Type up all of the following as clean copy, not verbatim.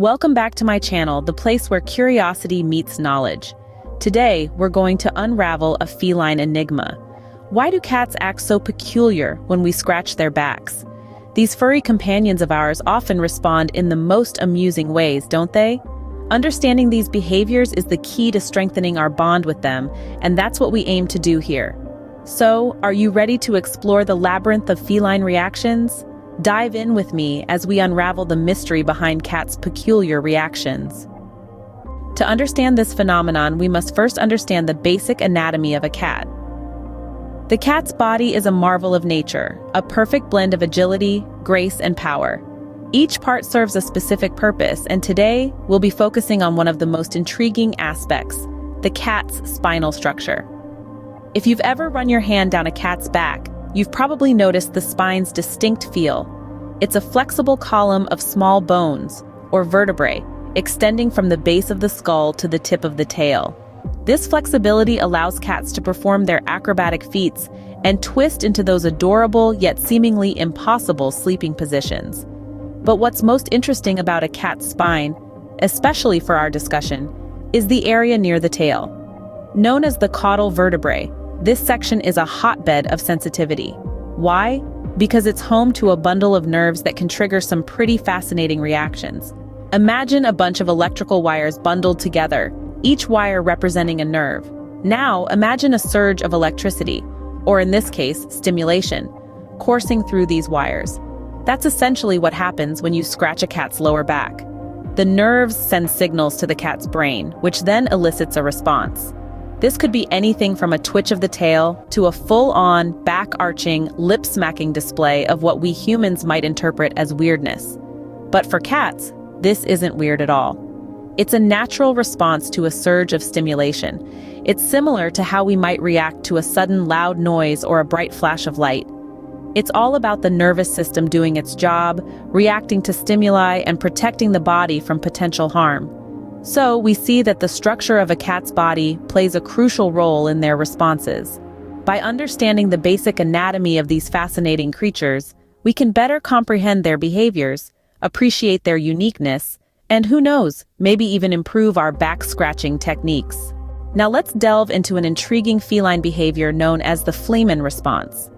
Welcome back to my channel, the place where curiosity meets knowledge. Today, we're going to unravel a feline enigma. Why do cats act so peculiar when we scratch their backs? These furry companions of ours often respond in the most amusing ways, don't they? Understanding these behaviors is the key to strengthening our bond with them, and that's what we aim to do here. So, are you ready to explore the labyrinth of feline reactions? Dive in with me as we unravel the mystery behind cats' peculiar reactions. To understand this phenomenon, we must first understand the basic anatomy of a cat. The cat's body is a marvel of nature, a perfect blend of agility, grace, and power. Each part serves a specific purpose, and today we'll be focusing on one of the most intriguing aspects, the cat's spinal structure. If you've ever run your hand down a cat's back, you've probably noticed the spine's distinct feel. It's a flexible column of small bones, or vertebrae, extending from the base of the skull to the tip of the tail. This flexibility allows cats to perform their acrobatic feats and twist into those adorable yet seemingly impossible sleeping positions. But what's most interesting about a cat's spine, especially for our discussion, is the area near the tail. Known as the caudal vertebrae, this section is a hotbed of sensitivity. Why? Because it's home to a bundle of nerves that can trigger some pretty fascinating reactions. Imagine a bunch of electrical wires bundled together, each wire representing a nerve. Now, imagine a surge of electricity, or in this case, stimulation, coursing through these wires. That's essentially what happens when you scratch a cat's lower back. The nerves send signals to the cat's brain, which then elicits a response. This could be anything from a twitch of the tail to a full-on, back-arching, lip-smacking display of what we humans might interpret as weirdness. But for cats, this isn't weird at all. It's a natural response to a surge of stimulation. It's similar to how we might react to a sudden loud noise or a bright flash of light. It's all about the nervous system doing its job, reacting to stimuli and protecting the body from potential harm. So we see that the structure of a cat's body plays a crucial role in their responses. By understanding the basic anatomy of these fascinating creatures, we can better comprehend their behaviors, appreciate their uniqueness, and who knows, maybe even improve our back-scratching techniques. Now let's delve into an intriguing feline behavior known as the Feline response.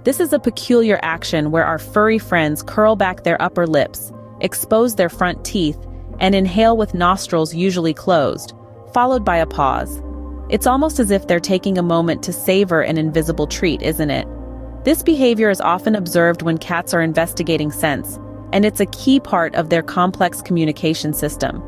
This is a peculiar action where our furry friends curl back their upper lips, expose their front teeth, and inhale with nostrils usually closed, followed by a pause. It's almost as if they're taking a moment to savor an invisible treat, isn't it? This behavior is often observed when cats are investigating scents, and it's a key part of their complex communication system.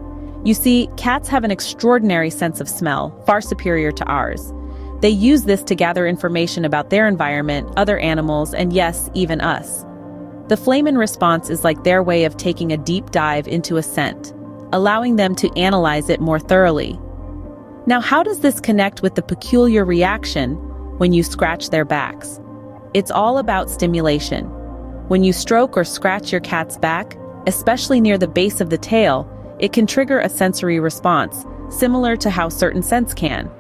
You see, cats have an extraordinary sense of smell, far superior to ours. They use this to gather information about their environment, other animals, and yes, even us. The Feline response is like their way of taking a deep dive into a scent, allowing them to analyze it more thoroughly. Now, how does this connect with the peculiar reaction when you scratch their backs? It's all about stimulation. When you stroke or scratch your cat's back, especially near the base of the tail, it can trigger a sensory response, similar to how certain scents can.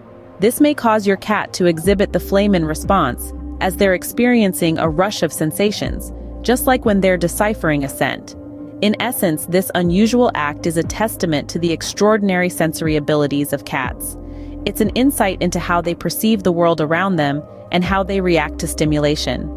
This may cause your cat to exhibit the Feline response, as they're experiencing a rush of sensations, just like when they're deciphering a scent. In essence, this unusual act is a testament to the extraordinary sensory abilities of cats. It's an insight into how they perceive the world around them and how they react to stimulation.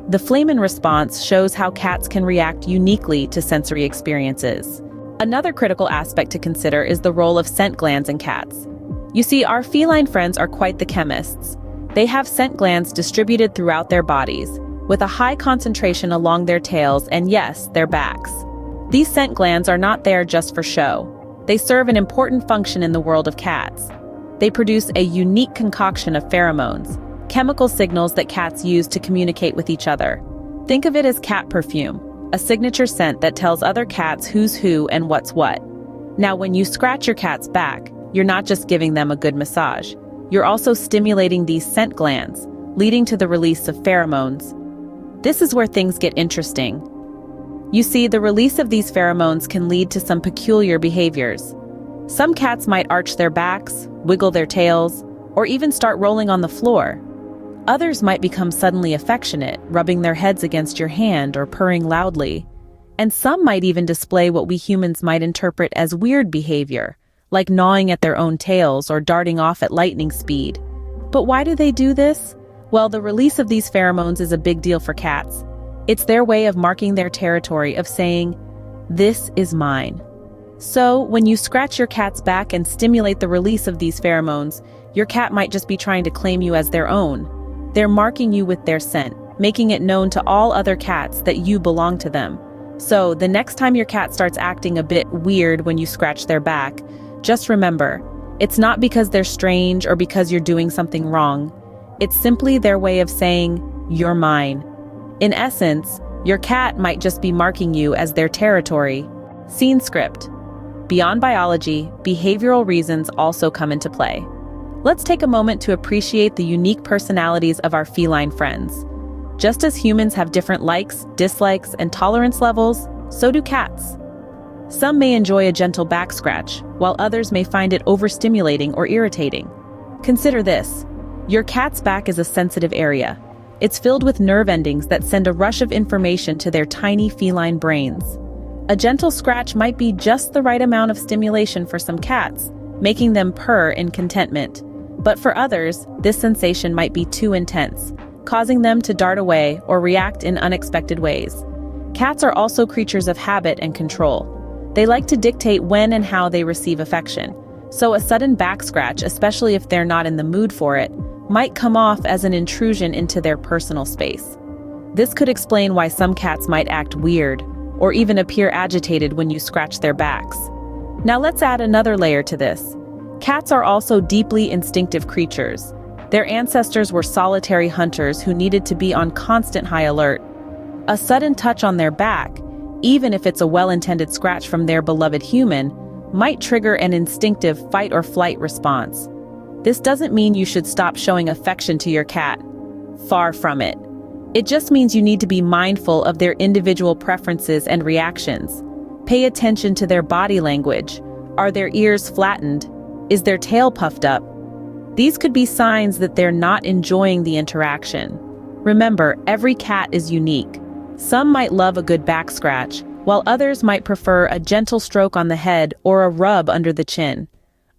The Feline response shows how cats can react uniquely to sensory experiences. Another critical aspect to consider is the role of scent glands in cats. You see, our feline friends are quite the chemists. They have scent glands distributed throughout their bodies, with a high concentration along their tails and, yes, their backs. These scent glands are not there just for show. They serve an important function in the world of cats. They produce a unique concoction of pheromones, chemical signals that cats use to communicate with each other. Think of it as cat perfume, a signature scent that tells other cats who's who and what's what. Now, when you scratch your cat's back, you're not just giving them a good massage. You're also stimulating these scent glands, leading to the release of pheromones. This is where things get interesting. You see, the release of these pheromones can lead to some peculiar behaviors. Some cats might arch their backs, wiggle their tails, or even start rolling on the floor. Others might become suddenly affectionate, rubbing their heads against your hand or purring loudly. And some might even display what we humans might interpret as weird behavior, like gnawing at their own tails or darting off at lightning speed. But why do they do this? Well, the release of these pheromones is a big deal for cats. It's their way of marking their territory, of saying, "This is mine." So, when you scratch your cat's back and stimulate the release of these pheromones, your cat might just be trying to claim you as their own. They're marking you with their scent, making it known to all other cats that you belong to them. So, the next time your cat starts acting a bit weird when you scratch their back, just remember, it's not because they're strange or because you're doing something wrong. It's simply their way of saying, "You're mine." In essence, your cat might just be marking you as their territory. Scene script. Beyond biology, behavioral reasons also come into play. Let's take a moment to appreciate the unique personalities of our feline friends. Just as humans have different likes, dislikes, and tolerance levels, so do cats. Some may enjoy a gentle back scratch, while others may find it overstimulating or irritating. Consider this. Your cat's back is a sensitive area. It's filled with nerve endings that send a rush of information to their tiny feline brains. A gentle scratch might be just the right amount of stimulation for some cats, making them purr in contentment. But for others, this sensation might be too intense, causing them to dart away or react in unexpected ways. Cats are also creatures of habit and control. They like to dictate when and how they receive affection, so a sudden back scratch, especially if they're not in the mood for it, might come off as an intrusion into their personal space. This could explain why some cats might act weird, or even appear agitated when you scratch their backs. Now let's add another layer to this. Cats are also deeply instinctive creatures. Their ancestors were solitary hunters who needed to be on constant high alert. A sudden touch on their back, even if it's a well-intended scratch from their beloved human, might trigger an instinctive fight or flight response. This doesn't mean you should stop showing affection to your cat. Far from it. It just means you need to be mindful of their individual preferences and reactions. Pay attention to their body language. Are their ears flattened? Is their tail puffed up? These could be signs that they're not enjoying the interaction. Remember, every cat is unique. Some might love a good back scratch, while others might prefer a gentle stroke on the head or a rub under the chin.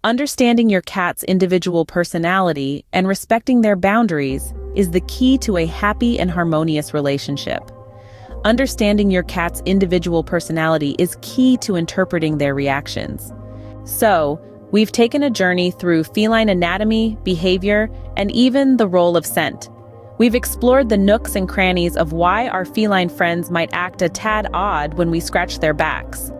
Understanding your cat's individual personality and respecting their boundaries is the key to a happy and harmonious relationship. Understanding your cat's individual personality is key to interpreting their reactions. So, we've taken a journey through feline anatomy, behavior, and even the role of scent. We've explored the nooks and crannies of why our feline friends might act a tad odd when we scratch their backs.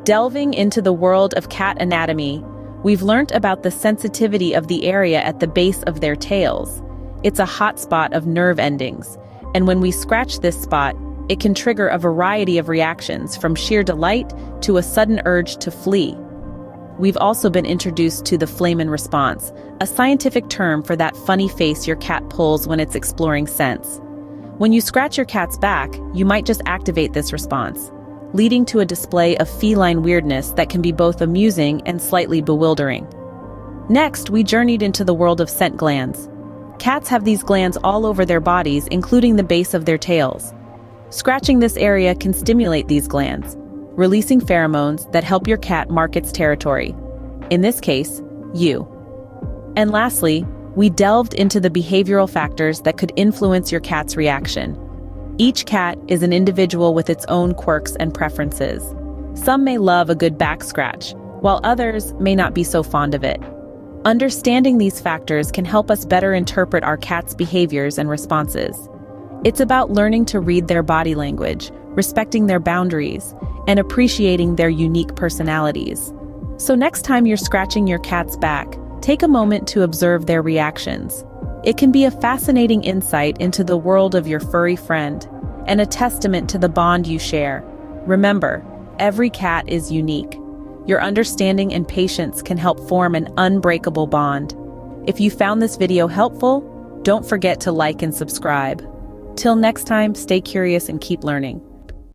Delving into the world of cat anatomy, we've learned about the sensitivity of the area at the base of their tails. It's a hotspot of nerve endings, and when we scratch this spot, it can trigger a variety of reactions, from sheer delight to a sudden urge to flee. We've also been introduced to the Feline response, a scientific term for that funny face your cat pulls when it's exploring scents. When you scratch your cat's back, you might just activate this response, leading to a display of feline weirdness that can be both amusing and slightly bewildering. Next, we journeyed into the world of scent glands. Cats have these glands all over their bodies, including the base of their tails. Scratching this area can stimulate these glands, releasing pheromones that help your cat mark its territory. In this case, you. And lastly, we delved into the behavioral factors that could influence your cat's reaction. Each cat is an individual with its own quirks and preferences. Some may love a good back scratch, while others may not be so fond of it. Understanding these factors can help us better interpret our cat's behaviors and responses. It's about learning to read their body language, respecting their boundaries, and appreciating their unique personalities. So next time you're scratching your cat's back, take a moment to observe their reactions. It can be a fascinating insight into the world of your furry friend, and a testament to the bond you share. Remember, every cat is unique. Your understanding and patience can help form an unbreakable bond. If you found this video helpful, don't forget to like and subscribe. Till next time, stay curious and keep learning.